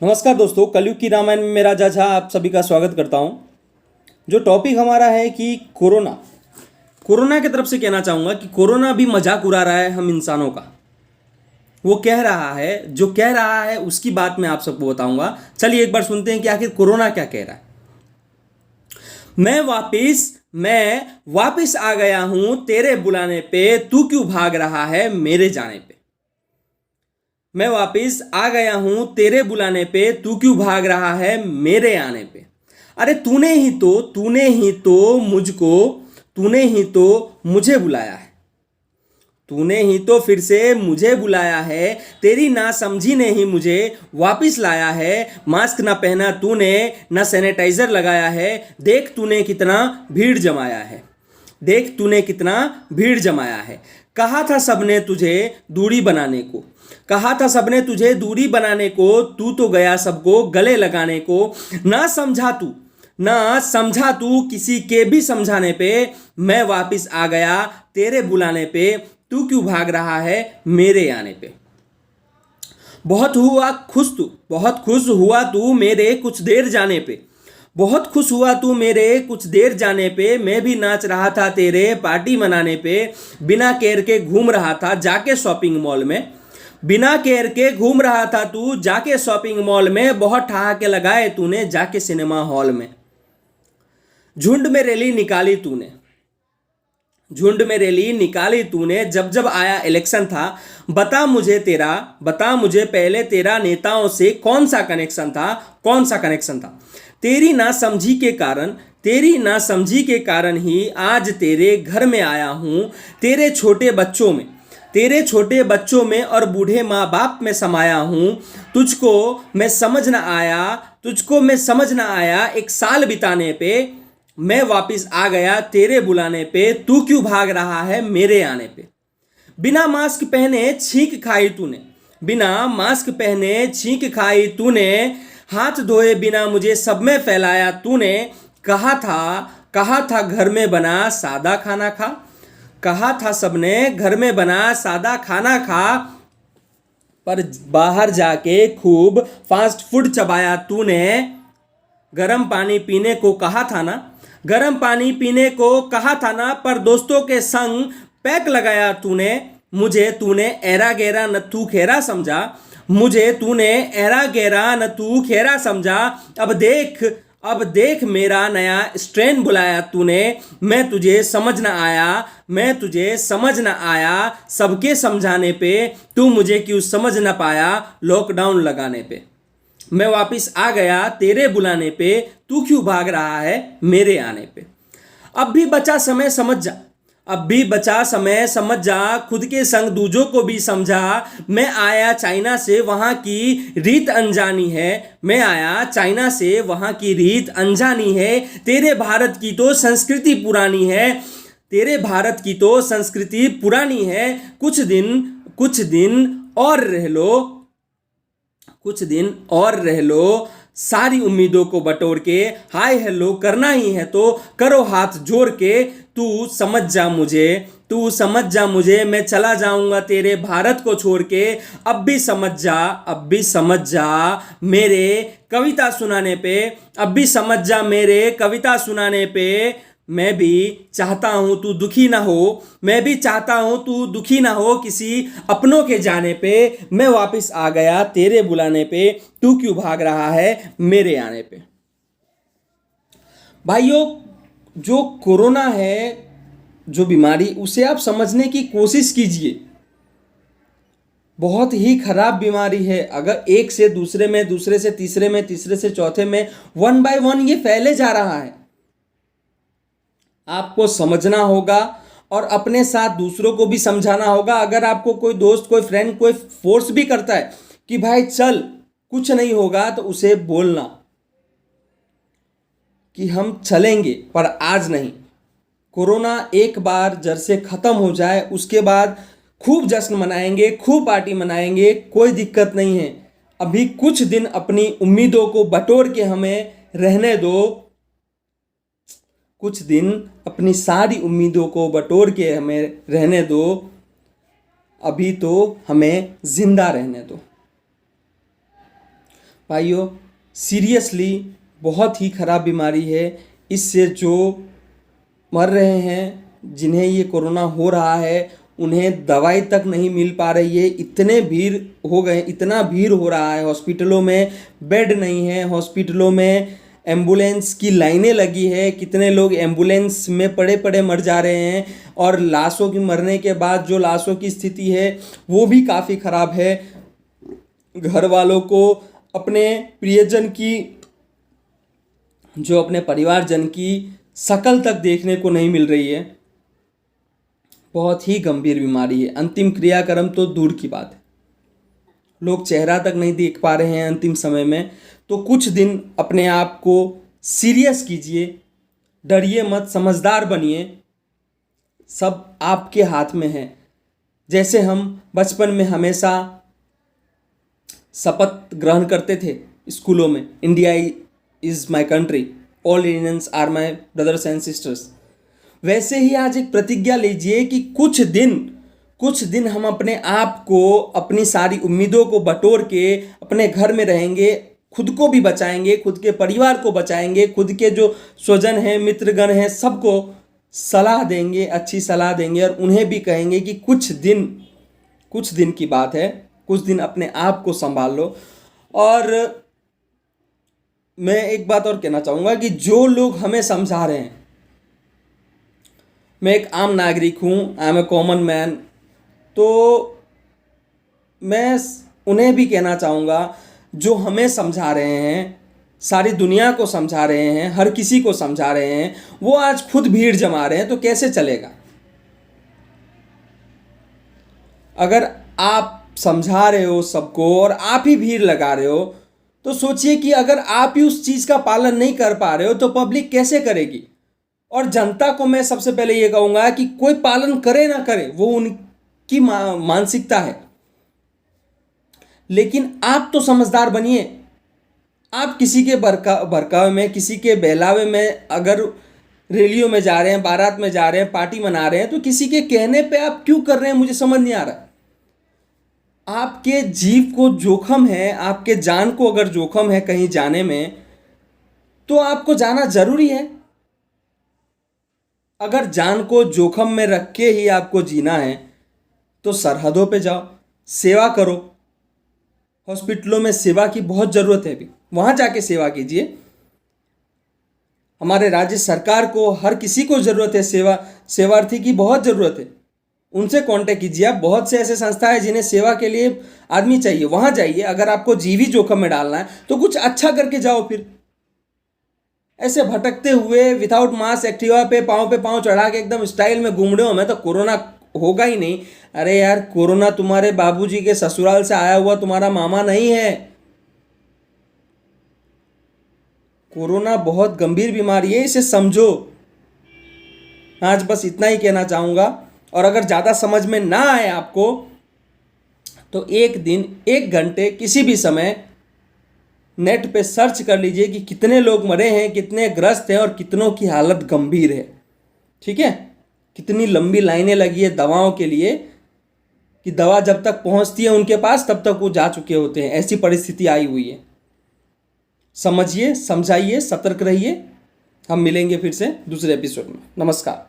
नमस्कार दोस्तों, कलयुग की रामायण में मेरा जज आप सभी का स्वागत करता हूं। जो टॉपिक हमारा है कि कोरोना कोरोना की तरफ से कहना चाहूँगा कि कोरोना भी मजाक उड़ा रहा है हम इंसानों का। वो कह रहा है, जो कह रहा है उसकी बात मैं आप सबको बताऊंगा। चलिए एक बार सुनते हैं कि आखिर कोरोना क्या कह रहा है। मैं वापिस आ गया हूं तेरे बुलाने पे, तू क्यों भाग रहा है मेरे जाने पे। मैं वापिस आ गया हूं तेरे बुलाने पे, तू क्यों भाग रहा है मेरे आने पे। अरे तूने ही तो मुझे बुलाया है। तूने ही तो फिर से मुझे बुलाया है। तेरी नासमझी ने ही मुझे वापिस लाया है। मास्क ना पहना तूने, ना सैनिटाइजर लगाया है। देख तूने कितना भीड़ जमाया है। देख तूने कितना भीड़ जमाया है। कहा था सबने तुझे दूरी बनाने को, कहा था सबने तुझे दूरी बनाने को, तू तो गया सबको गले लगाने को। ना समझा तू किसी के भी समझाने पे। मैं वापिस आ गया तेरे बुलाने पे, तू क्यों भाग रहा है मेरे आने पे। बहुत खुश हुआ तू मेरे कुछ देर जाने पे। बहुत खुश हुआ तू मेरे कुछ देर जाने पे। मैं भी नाच रहा था तेरे पार्टी मनाने पे। बिना केयर के घूम रहा था जाके शॉपिंग मॉल में। बिना केयर के घूम रहा था तू जाके शॉपिंग मॉल में। बहुत ठहाके लगाए तूने जाके सिनेमा हॉल में। झुंड में रैली निकाली तूने, झुंड में रैली निकाली तूने। जब जब आया इलेक्शन था, बता मुझे पहले तेरा नेताओं से कौन सा कनेक्शन था। तेरी नासमझी के कारण ही आज तेरे घर में आया हूं। तेरे छोटे बच्चों में और बूढ़े माँ बाप में समाया हूं। तुझको मैं समझ ना आया एक साल बिताने पे। मैं वापिस आ गया तेरे बुलाने पे, तू क्यों भाग रहा है मेरे आने पे। बिना मास्क पहने छींक खाई तूने। हाथ धोए बिना मुझे सब में फैलाया तूने। कहा था घर में बना सादा खाना खा। कहा था सबने घर में बना सादा खाना खा। पर बाहर जाके खूब फास्ट फूड चबाया तूने। गर्म पानी पीने को कहा था ना, पर दोस्तों के संग पैक लगाया तूने। मुझे तूने एरा गैरा नथु खेरा समझा। अब देख मेरा नया स्ट्रेन बुलाया तूने। मैं तुझे समझ ना आया सबके समझाने पे। तू मुझे क्यों समझ ना पाया लॉकडाउन लगाने पे। मैं वापिस आ गया तेरे बुलाने पे, तू क्यों भाग रहा है मेरे आने पे। अब भी बचा समय जा, खुद के संग दूजों को भी समझा। मैं आया चाइना से वहाँ की रीत अनजानी है। तेरे भारत की तो संस्कृति पुरानी है। कुछ दिन और रह लो सारी उम्मीदों को बटोर के। हाय हेलो करना ही है तो करो हाथ जोड़ के। तू समझ जा मुझे, मैं चला जाऊंगा तेरे भारत को छोड़ के। अब भी समझ जा मेरे कविता सुनाने पे। मैं भी चाहता हूं तू दुखी ना हो किसी अपनों के जाने पे। मैं वापिस आ गया तेरे बुलाने पे, तू क्यों भाग रहा है मेरे आने पे। भाइयों, जो कोरोना है, जो बीमारी, उसे आप समझने की कोशिश कीजिए। बहुत ही खराब बीमारी है। अगर एक से दूसरे में, दूसरे से तीसरे में, तीसरे से चौथे में, 1 by 1 ये फैले जा रहा है। आपको समझना होगा और अपने साथ दूसरों को भी समझाना होगा। अगर आपको कोई दोस्त, कोई फ्रेंड, कोई फोर्स भी करता है कि भाई चल कुछ नहीं होगा, तो उसे बोलना कि हम चलेंगे पर आज नहीं। कोरोना एक बार जड़ से खत्म हो जाए उसके बाद खूब जश्न मनाएंगे, खूब पार्टी मनाएंगे, कोई दिक्कत नहीं है। अभी कुछ दिन अपनी उम्मीदों को बटोर के हमें रहने दो। कुछ दिन अपनी सारी उम्मीदों को बटोर के हमें रहने दो। अभी तो हमें जिंदा रहने दो। भाइयों, सीरियसली बहुत ही ख़राब बीमारी है। इससे जो मर रहे हैं, जिन्हें ये कोरोना हो रहा है, उन्हें दवाई तक नहीं मिल पा रही है। इतने भीड़ हो गए, इतना भीड़ हो रहा है, हॉस्पिटलों में बेड नहीं है, हॉस्पिटलों में एम्बुलेंस की लाइनें लगी है, कितने लोग एम्बुलेंस में पड़े पड़े मर जा रहे हैं। और लाशों की मरने के बाद जो लाशों की स्थिति है वो भी काफ़ी ख़राब है। घर वालों को अपने प्रियजन की, जो अपने परिवारजन की शक्ल तक देखने को नहीं मिल रही है। बहुत ही गंभीर बीमारी है। अंतिम क्रियाक्रम तो दूर की बात है, लोग चेहरा तक नहीं देख पा रहे हैं अंतिम समय में। तो कुछ दिन अपने आप को सीरियस कीजिए, डरिए मत, समझदार बनिए। सब आपके हाथ में है। जैसे हम बचपन में हमेशा शपथ ग्रहण करते थे स्कूलों में, India is my country, all Indians are my brothers and sisters, वैसे ही आज एक प्रतिज्ञा लीजिए कि कुछ दिन हम अपने आप को, अपनी सारी उम्मीदों को बटोर के अपने घर में रहेंगे, खुद को भी बचाएंगे, खुद के परिवार को बचाएंगे, खुद के जो स्वजन हैं, मित्रगण हैं, सबको सलाह देंगे, अच्छी सलाह देंगे और उन्हें भी कहेंगे कि कुछ दिन की बात है, कुछ दिन अपने आप को संभाल लो। और मैं एक बात और कहना चाहूँगा कि जो लोग हमें समझा रहे हैं, मैं एक आम नागरिक हूँ, I am a common man, तो मैं उन्हें भी कहना चाहूँगा जो हमें समझा रहे हैं, सारी दुनिया को समझा रहे हैं, हर किसी को समझा रहे हैं, वो आज खुद भीड़ जमा रहे हैं, तो कैसे चलेगा। अगर आप समझा रहे हो सबको और आप ही भीड़ लगा रहे हो, तो सोचिए कि अगर आप ही उस चीज़ का पालन नहीं कर पा रहे हो तो पब्लिक कैसे करेगी। और जनता को मैं सबसे पहले ये कहूँगा कि कोई पालन करे ना करे, वो उनकी मानसिकता है, लेकिन आप तो समझदार बनिए। आप किसी के बहकावे में, किसी के बहलावे में अगर रैलियों में जा रहे हैं, बारात में जा रहे हैं, पार्टी मना रहे हैं, तो किसी के कहने पे आप क्यों कर रहे हैं, मुझे समझ नहीं आ रहा। आपके जीव को जोखम है, आपके जान को अगर जोखम है कहीं जाने में, तो आपको जाना जरूरी है। अगर जान को जोखम में रख के ही आपको जीना है तो सरहदों पे जाओ, सेवा करो। हॉस्पिटलों में सेवा की बहुत ज़रूरत है, अभी वहाँ जाके सेवा कीजिए। हमारे राज्य सरकार को, हर किसी को ज़रूरत है, सेवार्थी की बहुत ज़रूरत है। उनसे कांटेक्ट कीजिए आप। बहुत से ऐसे संस्था है जिन्हें सेवा के लिए आदमी चाहिए, वहाँ जाइए। अगर आपको जीव ही जोखम में डालना है तो कुछ अच्छा करके जाओ। फिर ऐसे भटकते हुए विदाउट मास्क एक्टिवा पे पाँव चढ़ा के एकदम स्टाइल में घूम रहे हो, मैं तो कोरोना होगा ही नहीं। अरे यार, कोरोना तुम्हारे बाबूजी के ससुराल से आया हुआ तुम्हारा मामा नहीं है। कोरोना बहुत गंभीर बीमारी है, इसे समझो। आज बस इतना ही कहना चाहूँगा। और अगर ज़्यादा समझ में ना आए आपको तो एक दिन, एक घंटे, किसी भी समय नेट पे सर्च कर लीजिए कि कितने लोग मरे हैं, कितने ग्रस्त हैं और कितनों की हालत गंभीर है। ठीक है, कितनी लंबी लाइनें लगी है दवाओं के लिए कि दवा जब तक पहुंचती है उनके पास तब तक वो जा चुके होते हैं। ऐसी परिस्थिति आई हुई है। समझिए, समझाइए, सतर्क रहिए। हम मिलेंगे फिर से दूसरे एपिसोड में। नमस्कार।